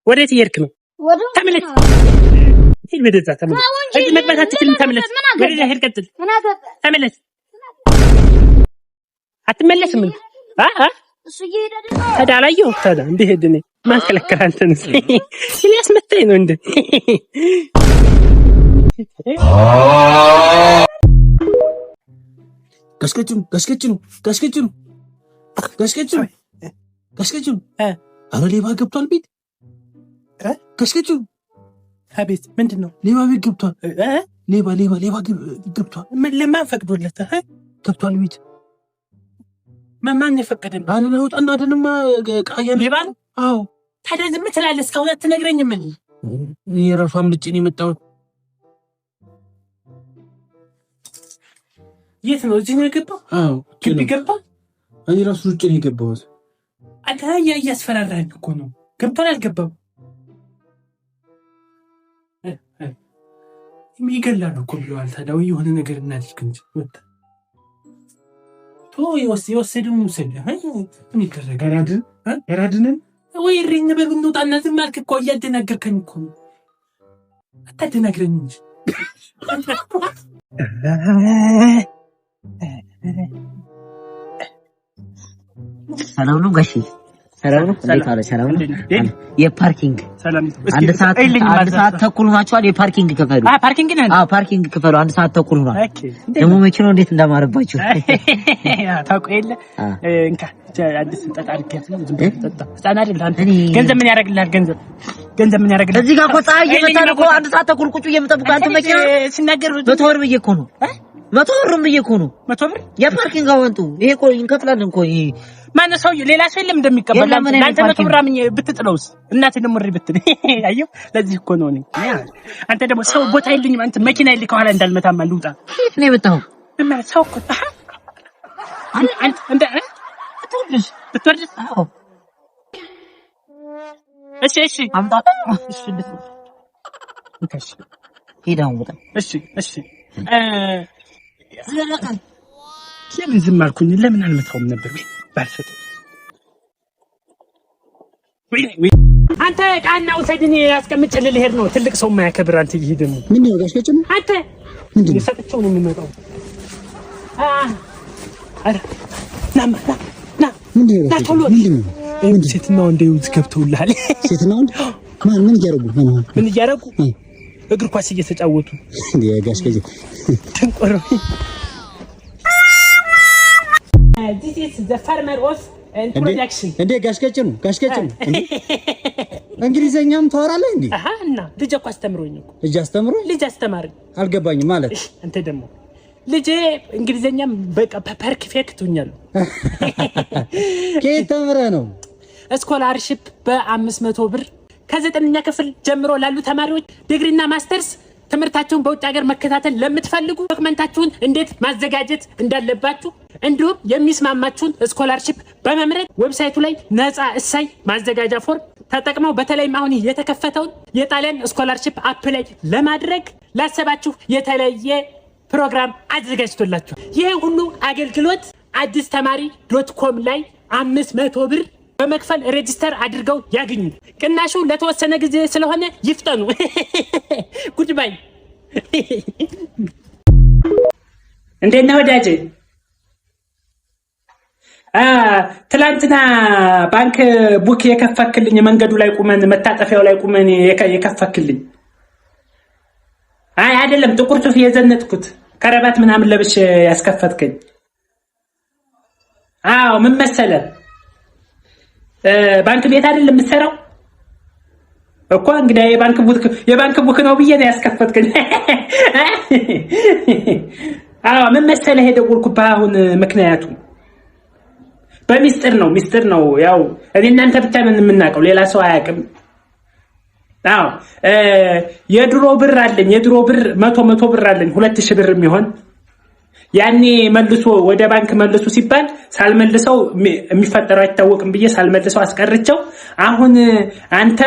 ወዴት እየሄድክ ነው? ተመለስ። ሂድ ወደዛ ተመለስ። እዚህ መግባት አትችልም። ተመለስ። ወደዛ ሂድ። ቀጥል። ተመለስ። አትመለስም እንዴ? እሱ እየሄደ አይደል? ታዳላየው ታዳ እንዴት ነው ማስከለከል? አንተን ሲሊያስ መጣይ ነው እንዴ? ጋሽከቹ አረ ሌባ ገብቷል ቤት። ጋሽከቹ አቤት። ምንድነው? ሌባ ቤት ገብቷል። ሌባ ገብቷል። ምን ለማን ፈቅዶለት? ገብቷል ቤት። ማን የፈቀደን? አለ ወጣና ደንማ ቃየን ሌባ ነው። አዎ። ታዲያ ዝም ትላለህ? እስካሁን አትነግረኝም? ምን የራሷም ልጭ ነው የመጣው። የት ነው? እዚህ ነው የገባው? አዎ። ግቢ ገባ? እኔ ራሱ ልጭ ነው የገባው። አታያ እያስፈራራኝ እኮ ነው። ገብቷል አልገባም? ይገላሉ እኮ ብለዋል። ታዲያ የሆነ ነገር እናድርግ እንጂ ወጣ ቶ የወሰደውን ውሰድ። ምን ይደረጋል? ያራድነን ወይ ሪኝ በሉ እንውጣና ዝም አልክ እኮ። እያደናገርከኝ እኮ ነው። አታደናግረኝ እንጂ ሰላም ነው ጋሼ? ሰላም ነው። እንዴት አለ? ሰላም ነው። የፓርኪንግ አንድ ሰዓት ተኩል ሆኗል። የፓርኪንግ ክፈሉ። ፓርኪንግ ነው። ፓርኪንግ ክፈሉ። አንድ ሰዓት ተኩል ሆኗል። ደግሞ መኪናው እንዴት እንዳማረባችሁ ታውቁ የለ እንካ አዲስ ጠጣ አድርገህ ጠጣ። ህፃን አይደል አንተ? ገንዘብ ምን ያደርግልሃል? ገንዘብ ምን ያደርግልሃል? እዚህ ጋር እኮ ፀሐይ እየመታን እኮ አንድ ሰዓት ተኩል ቁጭ እየመጠብቁ አንተ መኪና ሲናገር 100 ብር ብዬሽ እኮ ነው። 100 ብር ብዬሽ እኮ ነው። 100 ብር የፓርኪንግ አወንቱ። ይሄ እኮ እንከፍላለን እኮ። ይሄ ማነው ሰው? ሌላ ሰው የለም እንደሚቀበል አንተ 100 ብር አምኜ ብትጥለውስ? እናቴ ደግሞ እሪ ብትል አየሁ። ለዚህ እኮ ነው እኔ አንተ ደግሞ ሰው ቦታ የለኝም። አንተ መኪና የለኝ ከኋላ እንዳልመታማ ልውጣ ነው የመጣው። ማለት ሰው እኮ አንተ እንደ ብትወርድ አዎ። እሺ አምጣ። እሺ እንከሽ ሄዳው ወጣ። እሺ ለምን ዝም አልኩኝ? ለምን አልመታውም ነበር ባልፈጥ? ወይ አንተ ቃና ውሰድኝ፣ ያስቀምጭልህ ልሄድ ነው። ትልቅ ሰው ማያከብር አንተ ይሄድ ነው። ምን ነው ጋሽከቹ? አንተ ምንድነው ሰጥቼው ነው የሚመጣው? አረ ና ምንድነው? ሴትና ወንድ ይውዝ ገብተውልሃል። ሴትና ወንድ ምን እያረጉ? እግር ኳስ እየተጫወቱ እንዴ ጋሽከቹ? ተንቆሮ this is the farmer of introduction እንዴ ጋሽከቹ እንዴ እንግሊዘኛም ታወራለህ እንዴ? እና ልጅ እኮ አስተምሮኝ እኮ። ልጅ አስተማረኝ። አልገባኝም ማለት አንተ ደግሞ ልጅ እንግሊዘኛም በቃ ፐርፌክት ሆኛለሁ። ከየት ተምረህ ነው? ስኮላርሺፕ በ500 ብር ከ9ኛ ክፍል ጀምሮ ላሉ ተማሪዎች ዲግሪና ማስተርስ ትምህርታችሁን በውጭ ሀገር መከታተል ለምትፈልጉ ዶክመንታችሁን እንዴት ማዘጋጀት እንዳለባችሁ እንዲሁም የሚስማማችሁን ስኮላርሺፕ በመምረጥ ዌብሳይቱ ላይ ነፃ እሳይ ማዘጋጃ ፎርም ተጠቅመው በተለይም አሁን የተከፈተውን የጣሊያን ስኮላርሺፕ አፕላይ ለማድረግ ላሰባችሁ የተለየ ፕሮግራም አዘጋጅቶላችኋል። ይሄ ሁሉ አገልግሎት adisttamari.com ላይ 500 ብር በመክፈል ሬጂስተር አድርገው ያግኙ። ቅናሹ ለተወሰነ ጊዜ ስለሆነ ይፍጠኑ። ጉድ ባይ። እንዴት ነህ ወዳጄ? ትላንትና ባንክ ቡክ የከፈክልኝ መንገዱ ላይ ቁመን መታጠፊያው ላይ ቁመን የከፈክልኝ አይደለም፣ ጥቁር ሱፍ የዘነጥኩት ከረባት ምናምን ለብሽ ያስከፈትከኝ። አዎ ምን መሰለህ ባንክ ቤት አይደል የምትሰራው እኮ እንግዲህ የባንክ ቡክ ነው ብዬ ነው ያስከፈትከኝ። አዎ ምን መሰለህ የደወልኩብህ አሁን ምክንያቱ በሚስጥር ነው። ያው እኔ እናንተ ብቻ ነን የምናውቀው፣ ሌላ ሰው አያውቅም። አዎ የድሮ ብር አለኝ፣ መቶ ብር አለኝ 2000 ብር የሚሆን ያኔ መልሶ ወደ ባንክ መልሶ ሲባል ሳልመልሰው የሚፈጠረው አይታወቅም ብዬ ሳልመልሰው አስቀርቸው። አሁን አንተ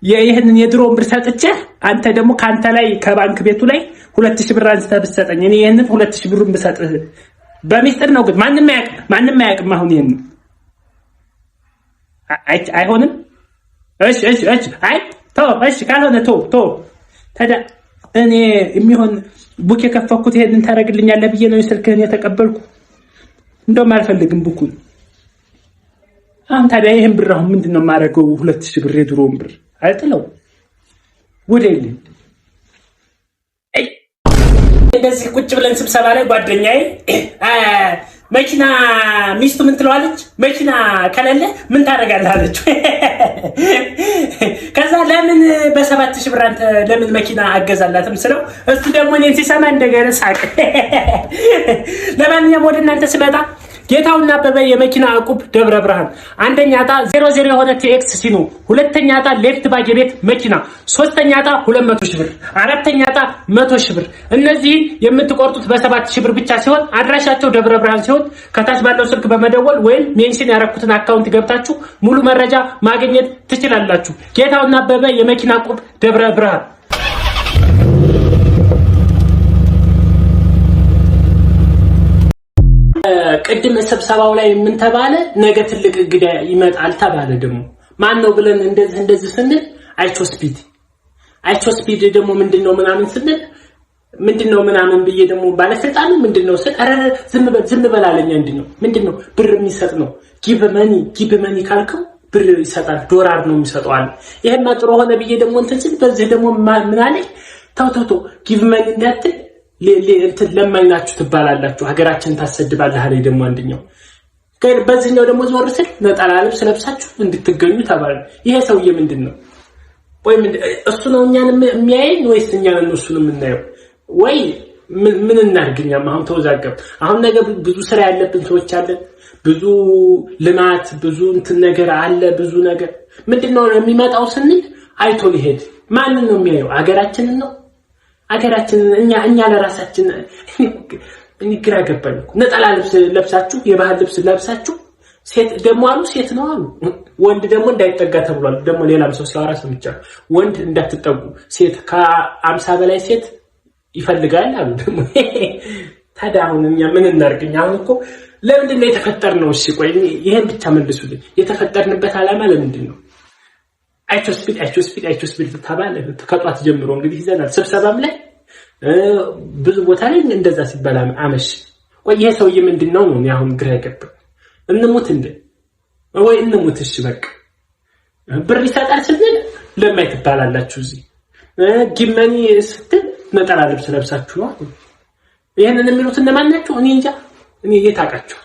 ይሄንን የድሮውን ብር ሰጥቼህ አንተ ደግሞ ካንተ ላይ ከባንክ ቤቱ ላይ 2000 ብር አንስተህ ብትሰጠኝ እኔ ይሄንን 2000 ብሩን ብሰጥህ በሚስጥር ነው፣ ግን ማንንም አያውቅም። አሁን ይሄን አይሆንም። እሺ አይ ተው እሺ ካልሆነ ተው ታዲያ እኔ የሚሆን ቡክ የከፈኩት ይሄንን ታረግልኛለህ ብዬ ነው ስልክህን የተቀበልኩ እንደውም አልፈልግም ቡኩን አሁን ታዲያ ይሄን ብር አሁን ምንድነው የማደርገው 2000 ብር የድሮውን ብር አይጥለው ወዴል እንደዚህ ቁጭ ብለን ስብሰባ ላይ ጓደኛዬ መኪና ሚስቱ ምን ትለዋለች መኪና ከሌለ ምን ታደርጋለህ አለች ከዛ ለምን በ7000 ብር አንተ ለምን መኪና አገዛላትም ስለው እሱ ደግሞ እኔን ሲሰማ እንደገና ሳቅ ለማንኛውም ወደ እናንተ ስመጣ ጌታውና አበበ የመኪና ዕቁብ ደብረ ብርሃን አንደኛ ዕጣ 00 የሆነ ቲኤክስ ሲኑ ሁለተኛ ዕጣ ሌፍት ባግ የቤት መኪና ሶስተኛ ዕጣ 200 ሺህ ብር አራተኛ ዕጣ 100 ሺህ ብር እነዚህ የምትቆርጡት በ7000 ብር ብቻ ሲሆን አድራሻቸው ደብረ ብርሃን ሲሆን ከታች ባለው ስልክ በመደወል ወይም ሜንሽን ያረኩትን አካውንት ገብታችሁ ሙሉ መረጃ ማግኘት ትችላላችሁ ጌታውና አበበ የመኪና ዕቁብ ደብረ ብርሃን ቅድም ስብሰባው ላይ ምን ተባለ ነገ ትልቅ እንግዳ ይመጣል ተባለ ደግሞ ማን ነው ብለን እንደዚህ ስንል አይቾ ስፒድ ደግሞ ምንድነው ምናምን ስንል ምንድነው ምናምን ብዬ ደግሞ ባለስልጣኑ ምንድነው ስለ ዝም በላለኛ ምንድነው ብር የሚሰጥ ነው ጊቭ መኒ ካልከው ብር ይሰጣል ዶላር ነው የሚሰጠው አለ ይሄማ ጥሩ ሆነ ብዬ ደግሞ እንትን በዚህ ደግሞ ምን አለ ተው ጊቭ መኒ እንዳትል ለማይናችሁ ትባላላችሁ ሀገራችን ታሰድባለህ አለ ደግሞ አንደኛው በዚህኛው ደግሞ ዞር ስል ነጠላ ልብስ ለብሳችሁ እንድትገኙ ተባለ ይሄ ሰውዬ ምንድነው ወይ እሱ ነው እኛን የሚያየን ወይስ እኛን እሱን የምናየው ወይ ምን እናርግኛ አሁን ተወዛገብ አሁን ነገ ብዙ ስራ ያለብን ሰዎች አለን ብዙ ልማት ብዙ እንትን ነገር አለ ብዙ ነገር ምንድነው የሚመጣው ስንል አይቶ ሊሄድ ማንን ነው የሚያየው ሀገራችንን ነው አገራችን እኛ ለራሳችን እንግራ ገባን ነጠላ ልብስ ለብሳችሁ የባህል ልብስ ለብሳችሁ ሴት ደሞ አሉ ሴት ነው አሉ ወንድ ደግሞ እንዳይጠጋ ተብሏል ደግሞ ሌላም ሰው ሲያወራ ሰምቻለሁ ወንድ እንዳትጠጉ ሴት ከ50 በላይ ሴት ይፈልጋል አሉ ደግሞ ታዲያ አሁን እኛ ምን እናርግኛ አሁን እኮ ለምንድን ነው የተፈጠርነው እሺ ቆይ ይሄን ብቻ መልሱልኝ የተፈጠርንበት ዓላማ ለምንድን ነው አይቾ ስፒድ ተባለ ከጧት ጀምሮ እንግዲህ ይዘናል ስብሰባም ላይ ብዙ ቦታ ላይ እንደዛ ሲባል አመሽ ቆይ ይሄ ሰውዬ ምንድነው ነው አሁን ግራ ይገባ እንሙት እሺ በቃ ብር ይሰጣል ስንል ለማይ ትባላላችሁ እዚህ ጊመኒ ስትል ነጠላ ልብስ ለብሳችሁ ነው ይሄንን የሚሉት እነማን ናቸው እኔ እንጃ እኔ የታውቃቸው